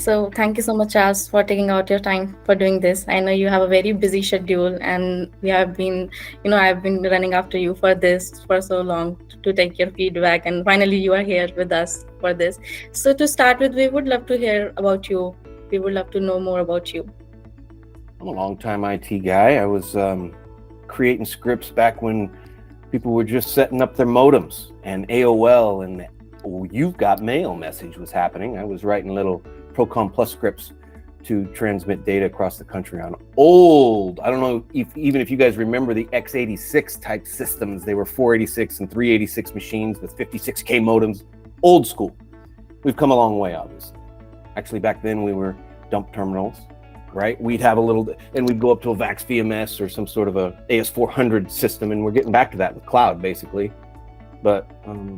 So thank you so much, Charles, for taking out your time for doing this. I know you have a very busy schedule, and we have been, I've been running after you for this for so long to take your feedback, and finally you are here with us for this. So to start with, we would love to hear about you. We would love to know more about you. I'm a longtime IT guy. I was creating scripts back when people were just setting up their modems, and AOL and You've Got Mail message was happening. I was writing little Procom Plus scripts to transmit data across the country on old, I don't know even if you guys remember the x86 type systems. They were 486 and 386 machines with 56K modems, old school. We've come a long way, obviously. Actually, back then we were dump terminals, right? We'd have a little, and we'd go up to a VAX VMS or some sort of a AS400 system, and we're getting back to that with cloud, basically. But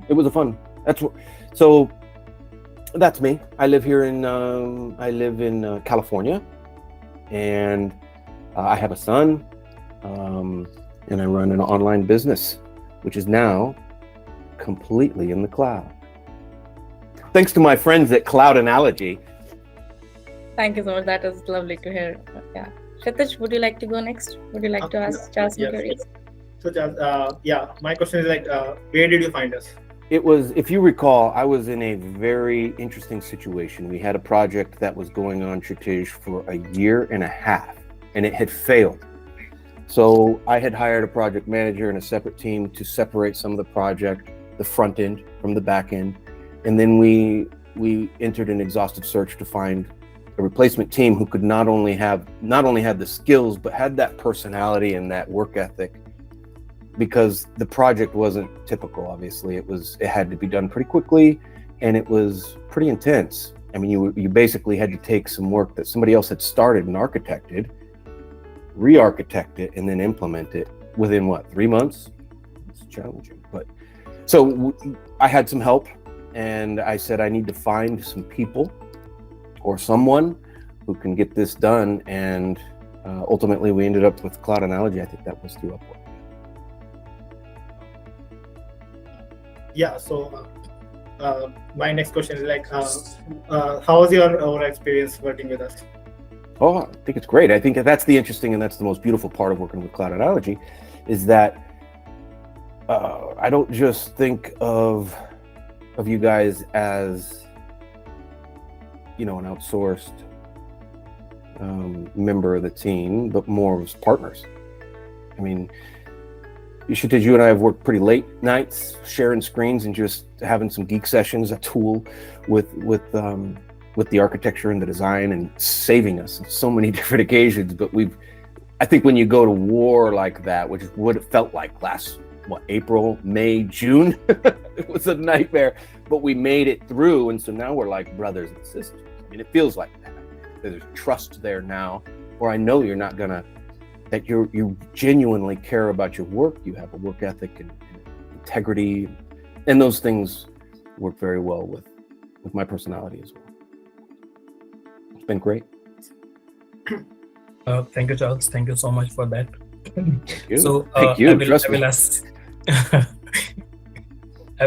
it was a fun, so that's me. I live here in California, and I have a son, and I run an online business, which is now completely in the cloud. Thanks to my friends at Cloud Analogy. Thank you so much. That is lovely to hear. Yeah. Kshitij, would you like to go next? Would you like to ask Charles some queries? So, my question is where did you find us? It was, if you recall, I was in a very interesting situation. We had a project that was going on, Kshitij, for a year and a half, and it had failed. So I had hired a project manager and a separate team to separate some of the project, the front end from the back end. And then we entered an exhaustive search to find a replacement team who could not only have the skills, but had that personality and that work ethic, because the project wasn't typical. Obviously, it had to be done pretty quickly, and it was pretty intense. I mean, you basically had to take some work that somebody else had started and architected, re-architect it, and then implement it within 3 months? It's challenging. But so I had some help, and I said I need to find some people or someone who can get this done, and ultimately we ended up with Cloud Analogy. I think that was through Upwork. Yeah, so my next question is how was your overall experience working with us? Oh, I think it's great. I think that's the interesting and that's the most beautiful part of working with Cloud Analogy, is that I don't just think of you guys as, an outsourced member of the team, but more as partners. I mean, Kshitij, you and I have worked pretty late nights, sharing screens and just having some geek sessions, a tool with the architecture and the design, and saving us on so many different occasions. But I think when you go to war like that, which is what it felt like last, April, May, June, it was a nightmare, but we made it through. And so now we're like brothers and sisters. I mean, it feels like that. There's trust there now, or I know you're not gonna, that you genuinely care about your work. You have a work ethic and integrity, and those things work very well with my personality as well. It's been great. Thank you, Charles. Thank you so much for that. Thank you. So Thank you. I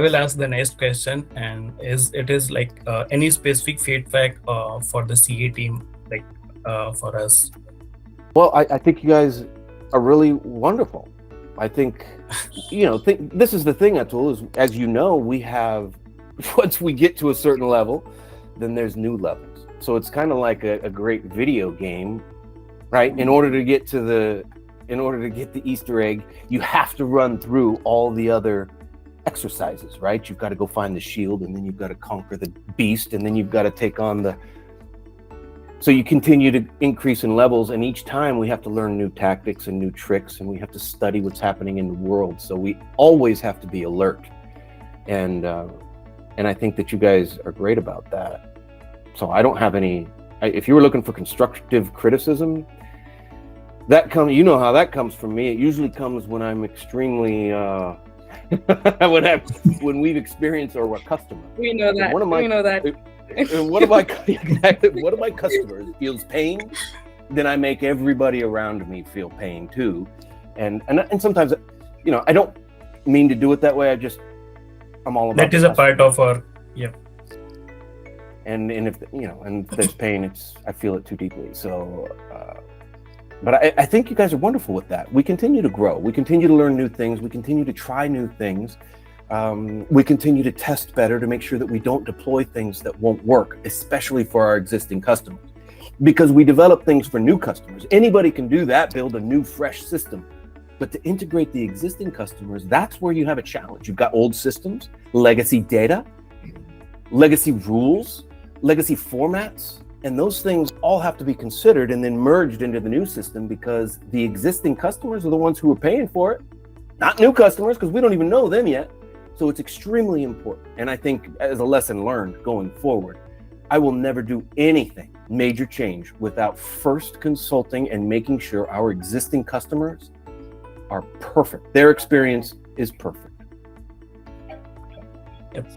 will ask the next question, and it is any specific feedback for the CA team, for us? Well, I think you guys are really wonderful. I think, this is the thing, Atul, is, as you know, we have, once we get to a certain level, then there's new levels. So it's kind of like a great video game, right? In order to get the Easter egg, you have to run through all the other exercises, right? You've got to go find the shield, and then you've got to conquer the beast, and then you've got to take on so you continue to increase in levels, and each time we have to learn new tactics and new tricks, and we have to study what's happening in the world. So we always have to be alert. And I think that you guys are great about that. So I don't have any, if you were looking for constructive criticism, how that comes from me. It usually comes when I'm extremely, when we've experienced or a customer. We know that. We know that. And one of my customers feels pain, then I make everybody around me feel pain too. And sometimes, I don't mean to do it that way. I'm all about that is a part of our, And if and if there's pain, I feel it too deeply. So, but I think you guys are wonderful with that. We continue to grow. We continue to learn new things. We continue to try new things. We continue to test better to make sure that we don't deploy things that won't work, especially for our existing customers. Because we develop things for new customers. Anybody can do that, build a new, fresh system. But to integrate the existing customers, that's where you have a challenge. You've got old systems, legacy data, legacy rules, legacy formats, and those things all have to be considered and then merged into the new system, because the existing customers are the ones who are paying for it, not new customers, because we don't even know them yet. So it's extremely important. And I think as a lesson learned going forward, I will never do anything major change without first consulting and making sure our existing customers are perfect. Their experience is perfect. Yep.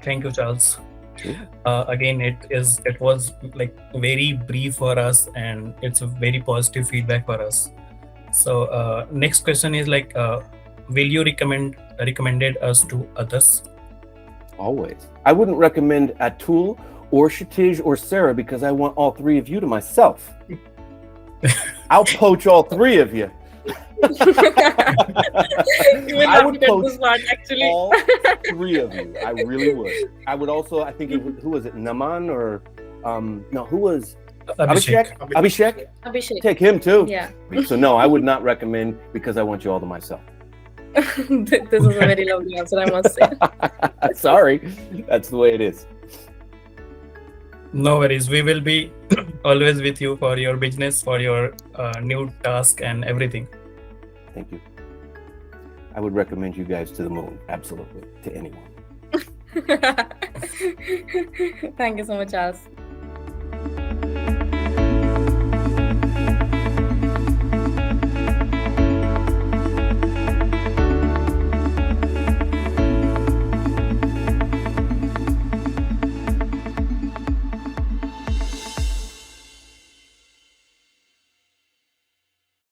Thank you, Charles. Again, it was like very brief for us, and it's a very positive feedback for us. So next question is like, will you recommended us to others? Always. I wouldn't recommend Atul or Kshitij or Sarah, because I want all three of you to myself. I'll poach all three of you. I would poach all three of you. I really would. I would also, I think, who was it? Naman or, no, who was? Abhishek? Abhishek. Take him too. Yeah. So no, I would not recommend, because I want you all to myself. This is a very lovely answer, I must say. Sorry, that's the way it is. No worries. We will be always with you for your business, for your new task and everything. Thank you. I would recommend you guys to the moon, absolutely, to anyone. Thank you so much, Charles.